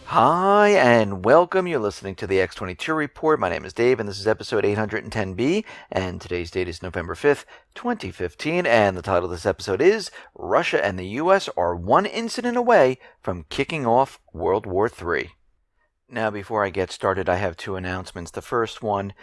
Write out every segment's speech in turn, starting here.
Hi and welcome. You're listening to the X22 Report. My name is Dave and this is episode 810B, and today's date is November 5th, 2015, and the title of this episode is Russia and the U.S. are one incident away from kicking off World War III. Now, before I get started, I have two announcements. The first one,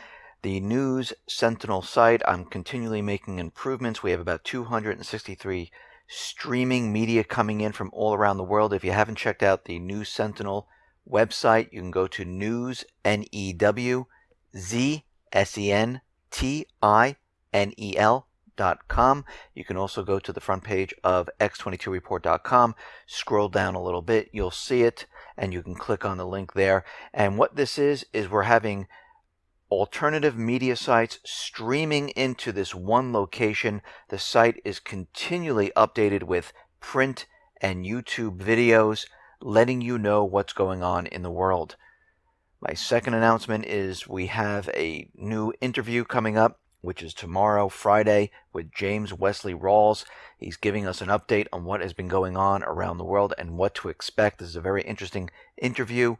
the News Sentinel site. I'm continually making improvements. We have about 263 streaming media coming in from all around the world. If you haven't checked out the News Sentinel website, you can go to newssentinel.com. You can also go to the front page of x22report.com, scroll down a little bit, you'll see it, and you can click on the link there. And what this is we're having alternative media sites streaming into this one location. The site is continually updated with print and YouTube videos, letting you know what's going on in the world. My second announcement is we have a new interview coming up, which is tomorrow, Friday, with James Wesley Rawls. He's giving us an update on what has been going on around the world and what to expect. This is a very interesting interview,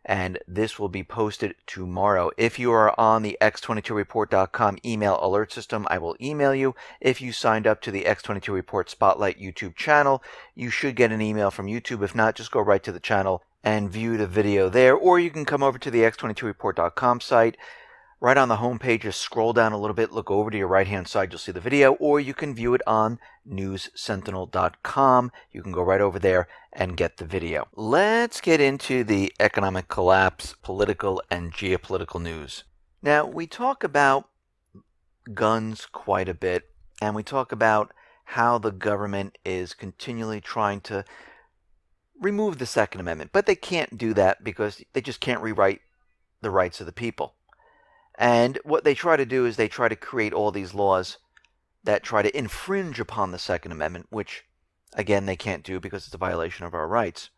and this will be posted tomorrow. If you are on the x22report.com email alert system, I will email you. If you signed up to the X22 Report Spotlight YouTube channel, you should get an email from YouTube. If not, just go right to the channel and view the video there, or you can come over to the x22report.com site. Right on the home page, just scroll down a little bit, look over to your right-hand side, you'll see the video, or you can view it on newssentinel.com. You can go right over there and get the video. Let's get into the economic collapse, political and geopolitical news. Now, we talk about guns quite a bit, and we talk about how the government is continually trying to remove the Second Amendment, but they can't do that because they just can't rewrite the rights of the people. And what they try to do is they try to create all these laws that try to infringe upon the Second Amendment, which, again, they can't do because it's a violation of our rights.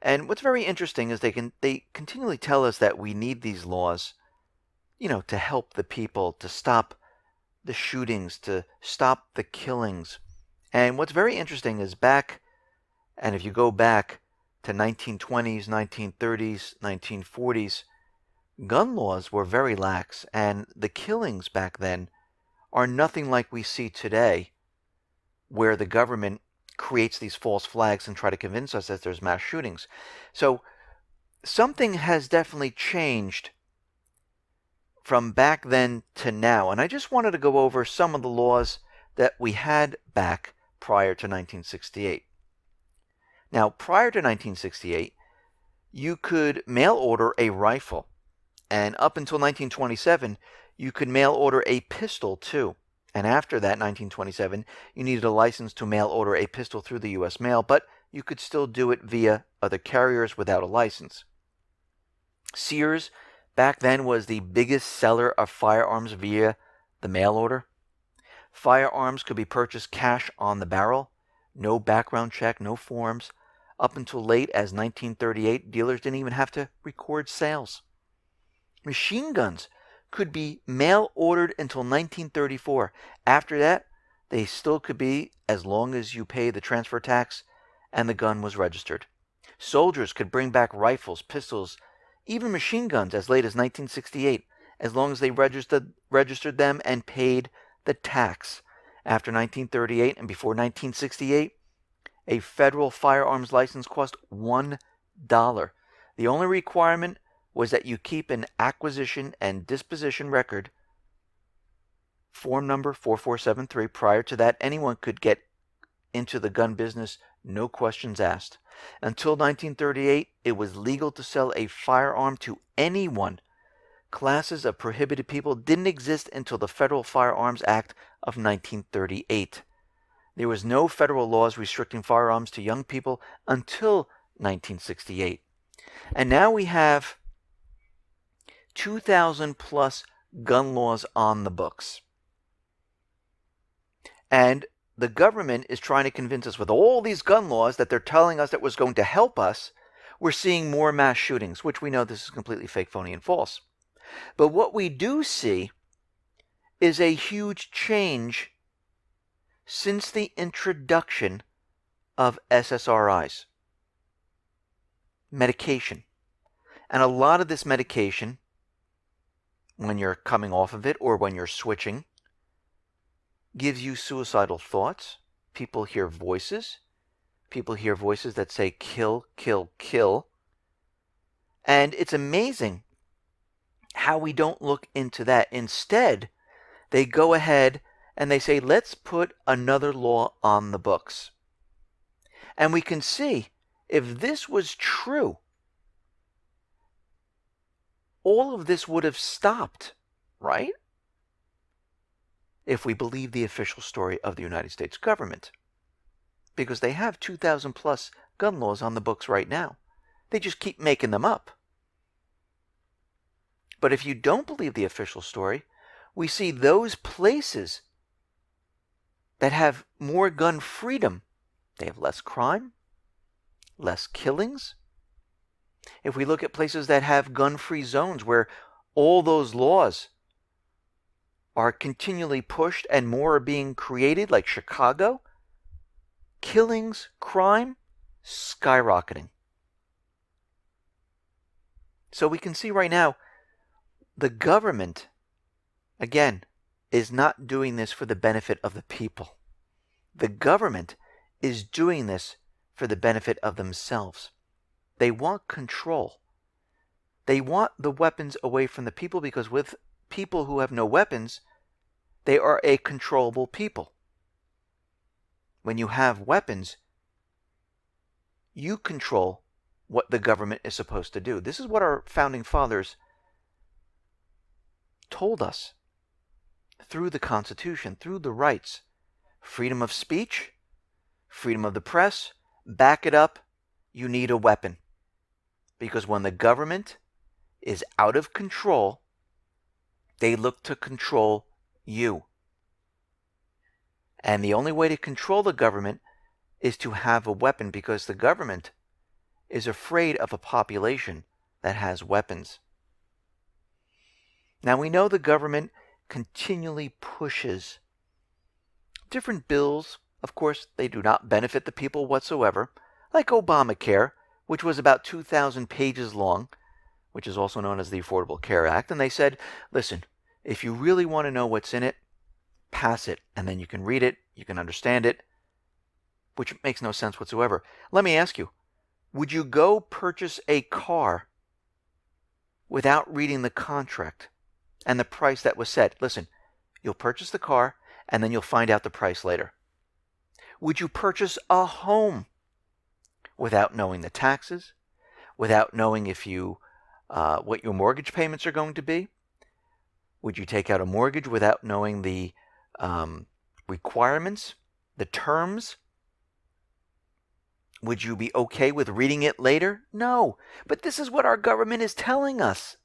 And what's very interesting is they continually tell us that we need these laws, to help the people, to stop the shootings, to stop the killings. And what's very interesting is and if you go back to 1920s, 1930s, 1940s, gun laws were very lax, and the killings back then are nothing like we see today, where the government creates these false flags and try to convince us that there's mass shootings. So something has definitely changed from back then to now, and I just wanted to go over some of the laws that we had back prior to 1968. Now, prior to 1968, you could mail order a rifle, and up until 1927, you could mail order a pistol too. And after that, 1927, you needed a license to mail order a pistol through the U.S. mail, but you could still do it via other carriers without a license. Sears, back then, was the biggest seller of firearms via the mail order. Firearms could be purchased cash on the barrel, no background check, no forms. Up until late as 1938, dealers didn't even have to record sales. Machine guns could be mail ordered until 1934. After that, they still could be as long as you pay the transfer tax and the gun was registered. Soldiers could bring back rifles, pistols, even machine guns as late as 1968, as long as they registered them and paid the tax. After 1938 and before 1968, a federal firearms license cost $1. The only requirement was that you keep an acquisition and disposition record, form number 4473. Prior to that, anyone could get into the gun business, no questions asked. Until 1938, it was legal to sell a firearm to anyone. Classes of prohibited people didn't exist until the Federal Firearms Act of 1938. There was no federal laws restricting firearms to young people until 1968. And now we have 2,000 plus gun laws on the books. And the government is trying to convince us with all these gun laws that they're telling us that was going to help us. We're seeing more mass shootings, which we know this is completely fake, phony, and false. But what we do see is a huge change since the introduction of SSRIs. medication. And a lot of this medication, when you're coming off of it or when you're switching, gives you suicidal thoughts. People hear voices. People hear voices that say kill, kill, kill. And it's amazing how we don't look into that. Instead, they go ahead and they say, let's put another law on the books. And we can see, if this was true, all of this would have stopped, right? If we believe the official story of the United States government. Because they have 2,000 plus gun laws on the books right now. They just keep making them up. But if you don't believe the official story, we see those places that have more gun freedom, they have less crime, less killings. If we look at places that have gun-free zones where all those laws are continually pushed and more are being created, like Chicago, killings, crime, skyrocketing. So we can see right now, the government, again, is not doing this for the benefit of the people. The government is doing this for the benefit of themselves. They want control. They want the weapons away from the people, because with people who have no weapons, they are a controllable people. When you have weapons, you control what the government is supposed to do. This is what our founding fathers told us through the Constitution, through the rights. Freedom of speech, freedom of the press, back it up, you need a weapon. Because when the government is out of control, they look to control you. And the only way to control the government is to have a weapon, because the government is afraid of a population that has weapons. Now we know the government continually pushes different bills. Of course, they do not benefit the people whatsoever, like Obamacare, which was about 2,000 pages long, which is also known as the Affordable Care Act. And they said, listen, if you really want to know what's in it, pass it, and then you can read it, you can understand it, which makes no sense whatsoever. Let me ask you, would you go purchase a car without reading the contract and the price that was set? Listen, you'll purchase the car, and then you'll find out the price later. Would you purchase a home without knowing the taxes, without knowing if you what your mortgage payments are going to be? Would you take out a mortgage without knowing the requirements, the terms? Would you be okay with reading it later? No. But this is what our government is telling us.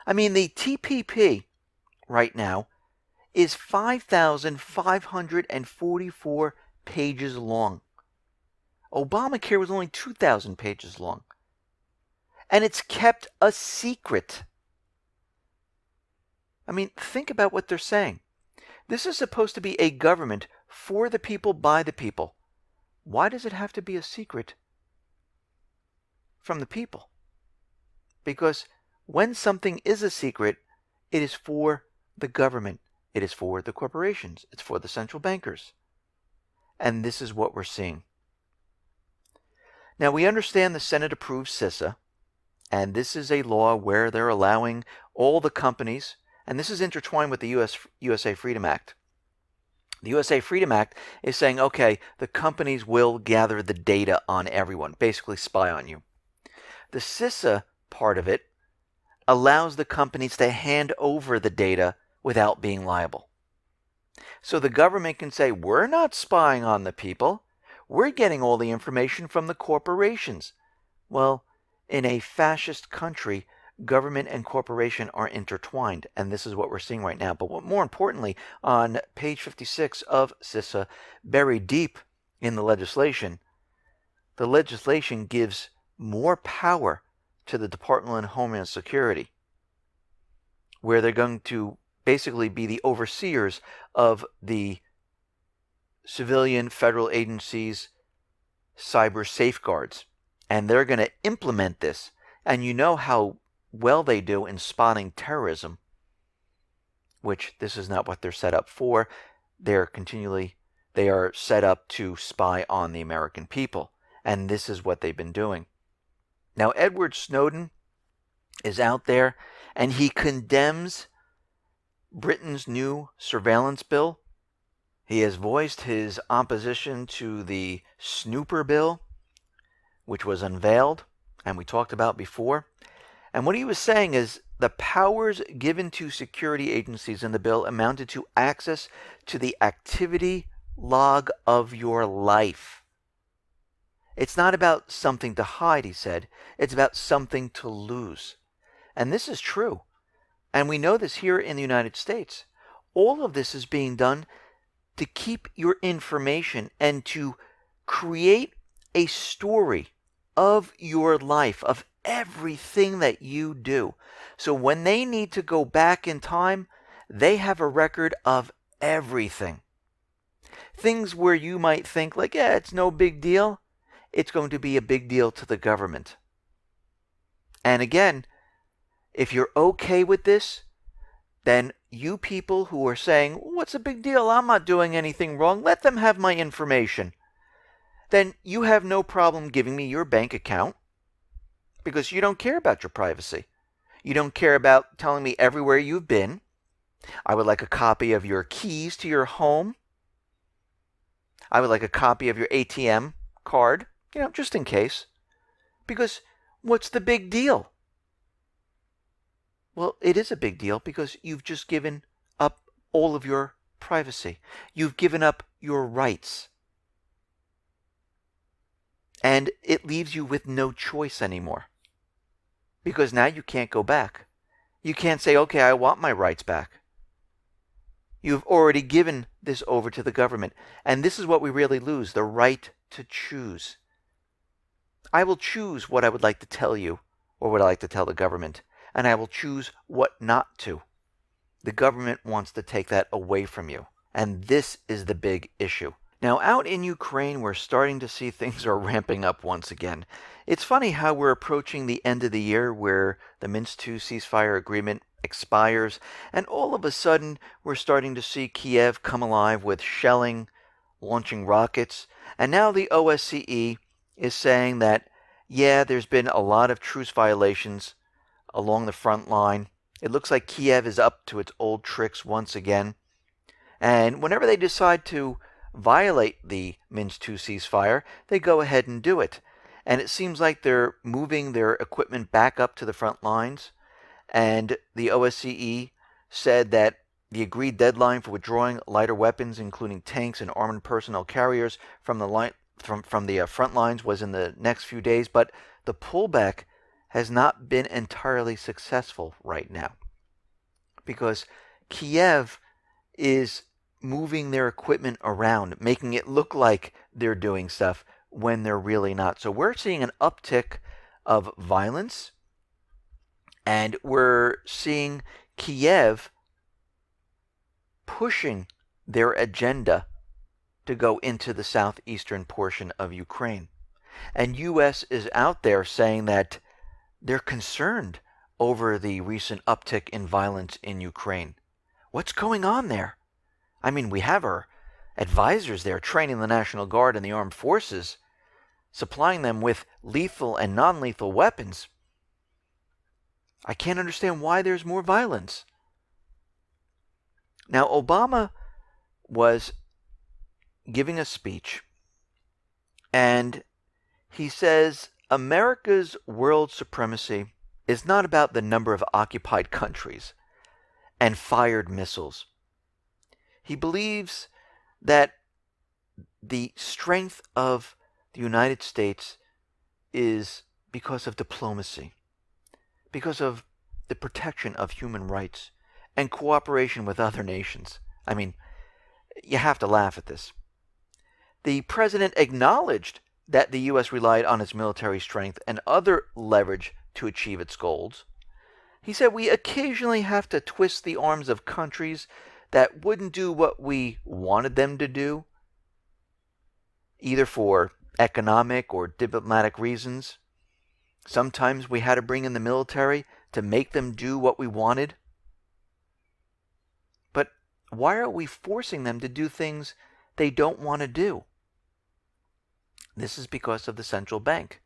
I mean, the TPP right now is 5,544 pages long. Obamacare was only 2,000 pages long. And it's kept a secret. I mean, think about what they're saying. This is supposed to be a government for the people, by the people. Why does it have to be a secret from the people? Because when something is a secret, it is for the government. It is for the corporations. It's for the central bankers. And this is what we're seeing. Now, we understand the Senate approved CISA, and this is a law where they're allowing all the companies, and this is intertwined with the USA Freedom Act. The USA Freedom Act is saying, okay, the companies will gather the data on everyone, basically spy on you. The CISA part of it allows the companies to hand over the data without being liable. So the government can say, we're not spying on the people. We're getting all the information from the corporations. Well, in a fascist country, government and corporation are intertwined, and this is what we're seeing right now. But what, more importantly, on page 56 of CISA, buried deep in the legislation gives more power to the Department of Homeland Security, where they're going to basically be the overseers of the civilian federal agencies' cyber safeguards. and they're going to implement this. And you know how well they do in spotting terrorism, which this is not what they're set up for. They are set up to spy on the American people. And this is what they've been doing. Now, Edward Snowden is out there, and he condemns Britain's new surveillance bill. He has voiced his opposition to the snooper bill, which was unveiled, and we talked about before. And what he was saying is the powers given to security agencies in the bill amounted to access to the activity log of your life. It's not about something to hide, he said. It's about something to lose. And this is true. And we know this here in the United States. All of this is being done to keep your information and to create a story of your life, of everything that you do. So when they need to go back in time, they have a record of everything. Things where you might think like, yeah, it's no big deal. It's going to be a big deal to the government. And again, if you're okay with this, then you people who are saying, what's a big deal? I'm not doing anything wrong. Let them have my information. Then you have no problem giving me your bank account because you don't care about your privacy. You don't care about telling me everywhere you've been. I would like a copy of your keys to your home. I would like a copy of your ATM card, just in case. Because what's the big deal? Well, it is a big deal because you've just given up all of your privacy. You've given up your rights. And it leaves you with no choice anymore. Because now you can't go back. You can't say, okay, I want my rights back. You've already given this over to the government. And this is what we really lose, the right to choose. I will choose what I would like to tell you or what I like to tell the government. And I will choose what not to. The government wants to take that away from you. And this is the big issue. Now, out in Ukraine, we're starting to see things are ramping up once again. It's funny how we're approaching the end of the year where the Minsk II ceasefire agreement expires, and all of a sudden we're starting to see Kiev come alive with shelling, launching rockets, and now the OSCE is saying that, yeah, there's been a lot of truce violations along the front line. It looks like Kiev is up to its old tricks once again. And whenever they decide to violate the Minsk II ceasefire, they go ahead and do it. And it seems like they're moving their equipment back up to the front lines. And the OSCE said that the agreed deadline for withdrawing lighter weapons, including tanks and armored personnel carriers, from the front lines was in the next few days. But the pullback has not been entirely successful right now, because Kiev is moving their equipment around, making it look like they're doing stuff when they're really not. So we're seeing an uptick of violence, and we're seeing Kiev pushing their agenda to go into the southeastern portion of Ukraine. And U.S. is out there saying that they're concerned over the recent uptick in violence in Ukraine. What's going on there? I mean, we have our advisors there training the National Guard and the armed forces, supplying them with lethal and non-lethal weapons. I can't understand why there's more violence. Now, Obama was giving a speech, and he says America's world supremacy is not about the number of occupied countries and fired missiles. He believes that the strength of the United States is because of diplomacy, because of the protection of human rights and cooperation with other nations. I mean, you have to laugh at this. The president acknowledged that the U.S. relied on its military strength and other leverage to achieve its goals. He said we occasionally have to twist the arms of countries that wouldn't do what we wanted them to do, either for economic or diplomatic reasons. Sometimes we had to bring in the military to make them do what we wanted. But why are we forcing them to do things they don't want to do? This is because of the central bank.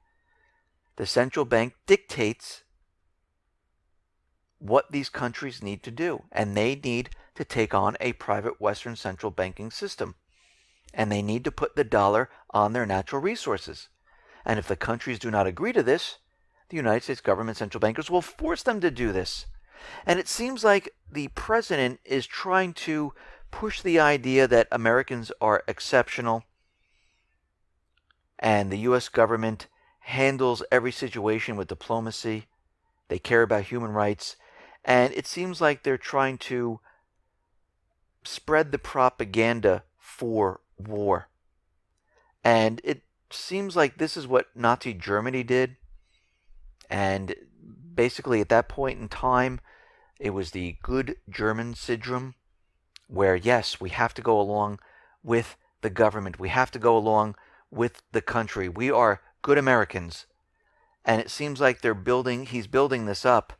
The central bank dictates what these countries need to do, and they need to take on a private Western central banking system. And they need to put the dollar on their natural resources. And if the countries do not agree to this, the United States government central bankers will force them to do this. And it seems like the president is trying to push the idea that Americans are exceptional and the U.S. government handles every situation with diplomacy. They care about human rights. And it seems like they're trying to spread the propaganda for war. And it seems like this is what Nazi Germany did. And basically at that point in time, it was the good German syndrome, where yes, we have to go along with the government. We have to go along with the country. We are good Americans. And it seems like he's building this up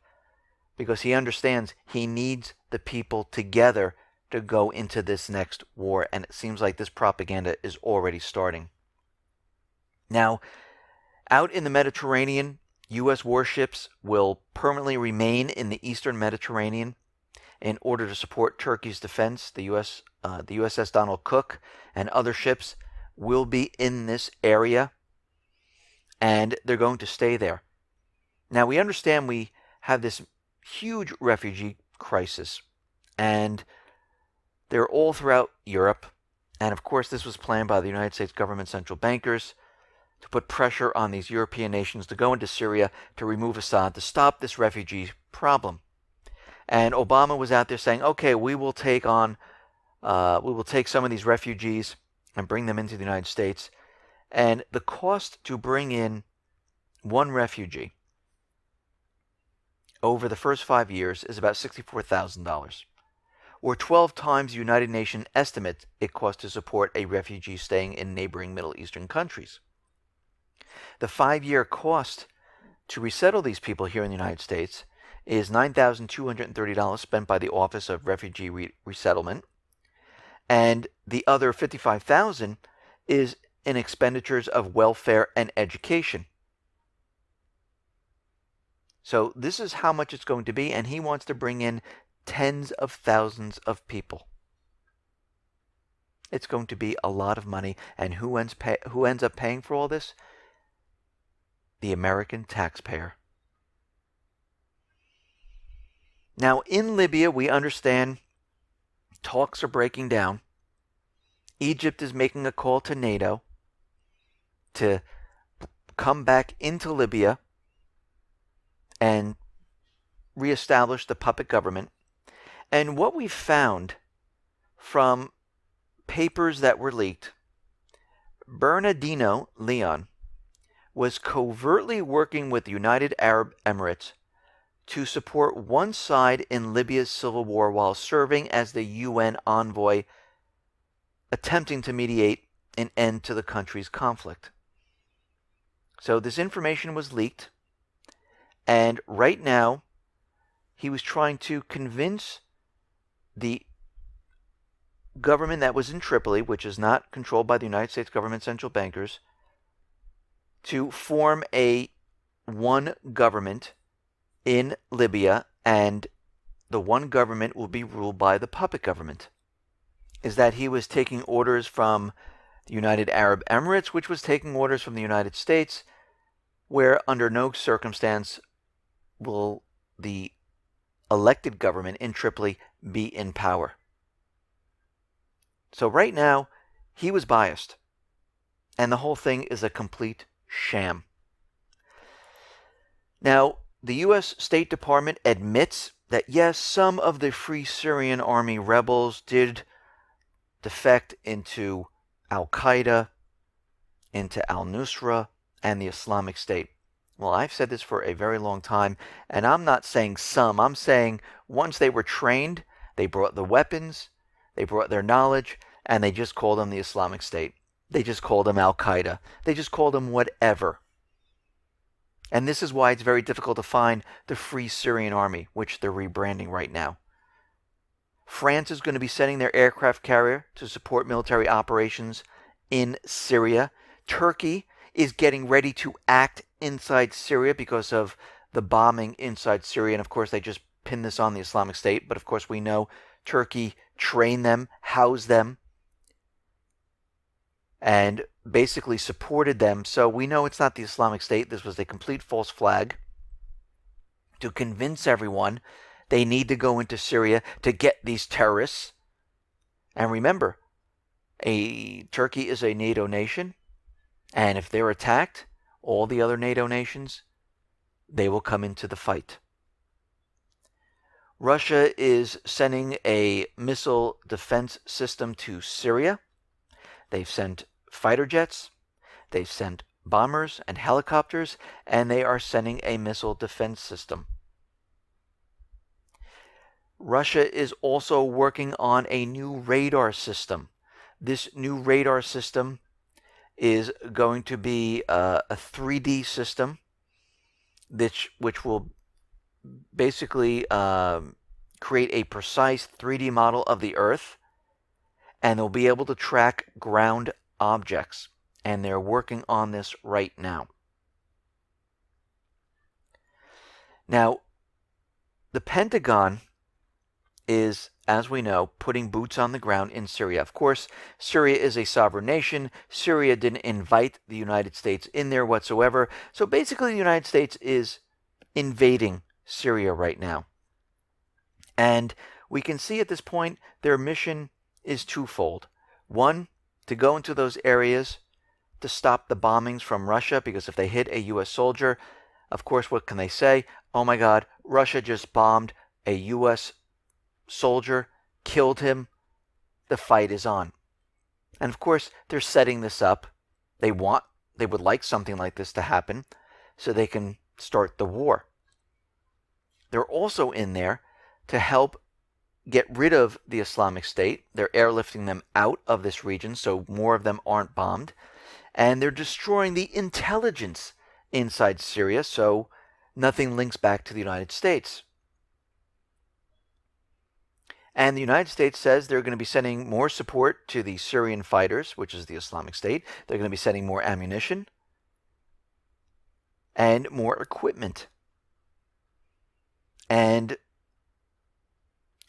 because he understands he needs the people together to go into this next war. And it seems like this propaganda is already starting. Now, out in the Mediterranean, U.S. warships will permanently remain in the eastern Mediterranean in order to support Turkey's defense. The USS Donald Cook and other ships will be in this area, and they're going to stay there. Now, we understand we have this huge refugee crisis, and they're all throughout Europe. And of course, this was planned by the United States government central bankers to put pressure on these European nations to go into Syria to remove Assad, to stop this refugee problem. And Obama was out there saying, okay, we will take some of these refugees and bring them into the United States. And the cost to bring in one refugee over the first 5 years is about $64,000, or 12 times the United Nations estimate it costs to support a refugee staying in neighboring Middle Eastern countries. The 5-year cost to resettle these people here in the United States is $9,230 spent by the Office of Refugee Resettlement, and the other $55,000 is in expenditures of welfare and education. So this is how much it's going to be, and he wants to bring in tens of thousands of people. It's going to be a lot of money, and who ends up paying for all this? The American taxpayer. Now, in Libya, we understand talks are breaking down. Egypt is making a call to NATO to come back into Libya and reestablish the puppet government. And what we found from papers that were leaked, Bernardino Leon was covertly working with the United Arab Emirates to support one side in Libya's civil war while serving as the UN envoy attempting to mediate an end to the country's conflict. So this information was leaked, and right now he was trying to convince the government that was in Tripoli, which is not controlled by the United States government central bankers, to form a one government in Libya, and the one government will be ruled by the puppet government. Is that he was taking orders from the United Arab Emirates, which was taking orders from the United States, where under no circumstance will the elected government in Tripoli be in power. So right now, he was biased, and the whole thing is a complete sham. Now, the U.S. State Department admits that yes, some of the Free Syrian Army rebels did defect into Al-Qaeda, into Al-Nusra, and the Islamic State. Well, I've said this for a very long time, and I'm not saying some. I'm saying once they were trained, they brought the weapons, they brought their knowledge, and they just called them the Islamic State. They just called them Al-Qaeda. They just called them whatever. And this is why it's very difficult to find the Free Syrian Army, which they're rebranding right now. France is going to be sending their aircraft carrier to support military operations in Syria. Turkey is getting ready to act inside Syria because of the bombing inside Syria. And of course, they just pinned this on the Islamic State. But of course, we know Turkey trained them, housed them, and basically supported them. So we know it's not the Islamic State. This was a complete false flag to convince everyone they need to go into Syria to get these terrorists. And remember, Turkey is a NATO nation, and if they're attacked, all the other NATO nations, they will come into the fight. Russia is sending a missile defense system to Syria. They've sent fighter jets, they've sent bombers and helicopters, and they are sending a missile defense system. Russia is also working on a new radar system. This new radar system is going to be a 3D system, which will basically create a precise 3D model of the Earth, and they'll be able to track ground objects. And they're working on this right now. Now, the Pentagon is, as we know, putting boots on the ground in Syria. Of course, Syria is a sovereign nation. Syria didn't invite the United States in there whatsoever. So basically, the United States is invading Syria right now. And we can see at this point their mission is twofold. One, to go into those areas to stop the bombings from Russia, because if they hit a U.S. soldier, of course, what can they say? Oh my God, Russia just bombed a U.S. soldier, killed him, the fight is on. And of course, they're setting this up. They would like something like this to happen so they can start the war. They're also in there to help get rid of the Islamic State. They're airlifting them out of this region so more of them aren't bombed. And they're destroying the intelligence inside Syria so nothing links back to the United States. And the United States says they're going to be sending more support to the Syrian fighters, which is the Islamic State. They're going to be sending more ammunition and more equipment. And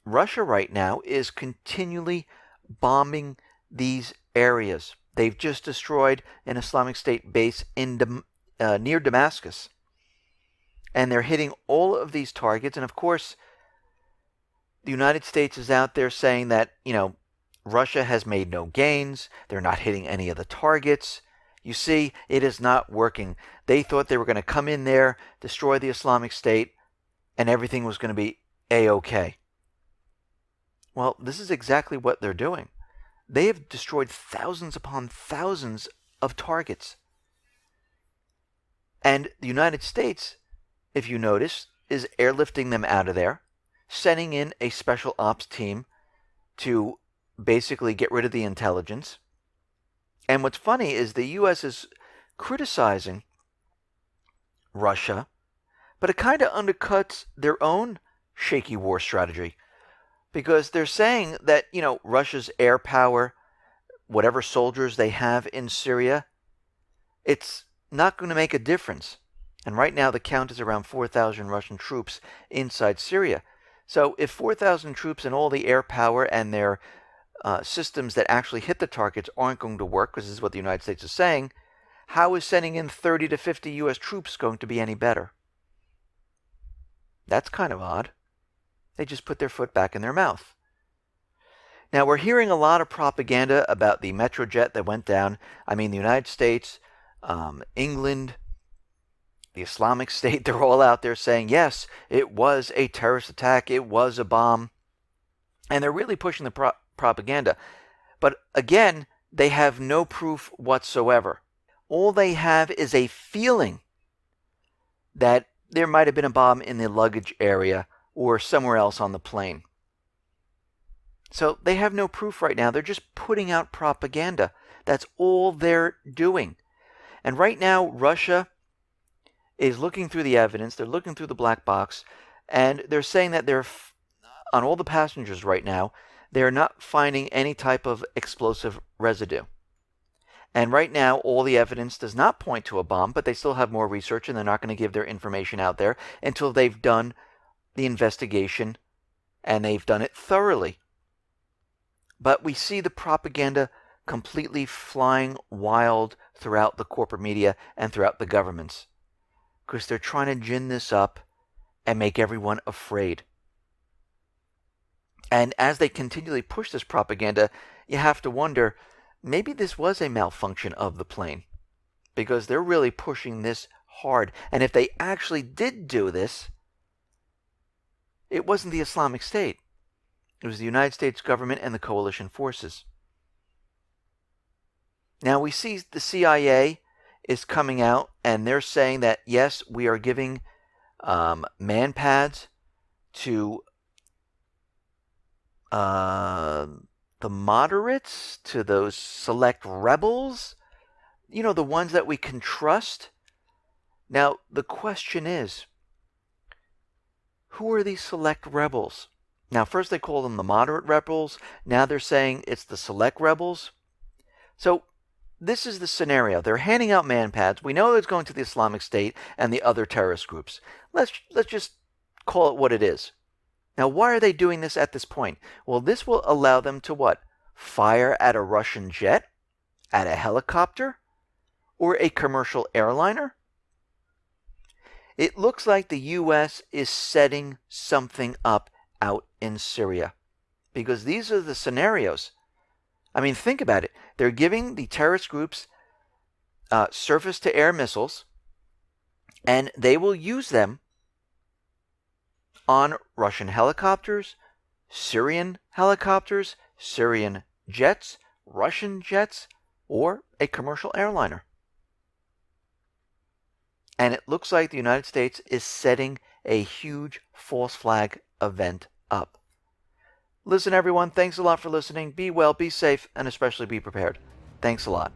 Russia right now is continually bombing these areas. They've just destroyed an Islamic State base in near Damascus. And they're hitting all of these targets. And of course, the United States is out there saying that, Russia has made no gains. They're not hitting any of the targets. You see, it is not working. They thought they were going to come in there, destroy the Islamic State, and everything was going to be A-OK. Well, this is exactly what they're doing. They have destroyed thousands upon thousands of targets. And the United States, if you notice, is airlifting them out of there, sending in a special ops team to basically get rid of the intelligence. And what's funny is the U.S. is criticizing Russia, but it kind of undercuts their own shaky war strategy. Because they're saying that, Russia's air power, whatever soldiers they have in Syria, it's not going to make a difference. And right now the count is around 4,000 Russian troops inside Syria. So if 4,000 troops and all the air power and their systems that actually hit the targets aren't going to work, because this is what the United States is saying, how is sending in 30 to 50 U.S. troops going to be any better? That's kind of odd. They just put their foot back in their mouth. Now, we're hearing a lot of propaganda about the Metrojet that went down. I mean, the United States, England, the Islamic State, they're all out there saying, yes, it was a terrorist attack, it was a bomb. And they're really pushing the propaganda. But again, they have no proof whatsoever. All they have is a feeling that there might have been a bomb in the luggage area or somewhere else on the plane. So they have no proof right now. They're just putting out propaganda. That's all they're doing. And right now, Russia is looking through the evidence. They're looking through the black box, and they're saying that they're on all the passengers right now, they're not finding any type of explosive residue. And right now, all the evidence does not point to a bomb, but they still have more research, and they're not going to give their information out there until they've done the investigation, and they've done it thoroughly. But we see the propaganda completely flying wild throughout the corporate media and throughout the governments, because they're trying to gin this up and make everyone afraid. And as they continually push this propaganda, you have to wonder, maybe this was a malfunction of the plane, because they're really pushing this hard. And if they actually did do this, it wasn't the Islamic State. It was the United States government and the coalition forces. Now we see the CIA is coming out, and they're saying that, yes, we are giving man pads to the moderates, to those select rebels, the ones that we can trust. Now, the question is, who are these select rebels? Now, first they call them the moderate rebels. Now they're saying it's the select rebels. So this is the scenario. They're handing out man pads. We know it's going to the Islamic State and the other terrorist groups. Let's just call it what it is. Now, why are they doing this at this point? Well, this will allow them to what? Fire at a Russian jet? At a helicopter? Or a commercial airliner? It looks like the U.S. is setting something up out in Syria, because these are the scenarios. I mean, think about it. They're giving the terrorist groups surface-to-air missiles, and they will use them on Russian helicopters, Syrian helicopters, Syrian jets, Russian jets, or a commercial airliner. And it looks like the United States is setting a huge false flag event up. Listen, everyone, thanks a lot for listening. Be well, be safe, and especially be prepared. Thanks a lot.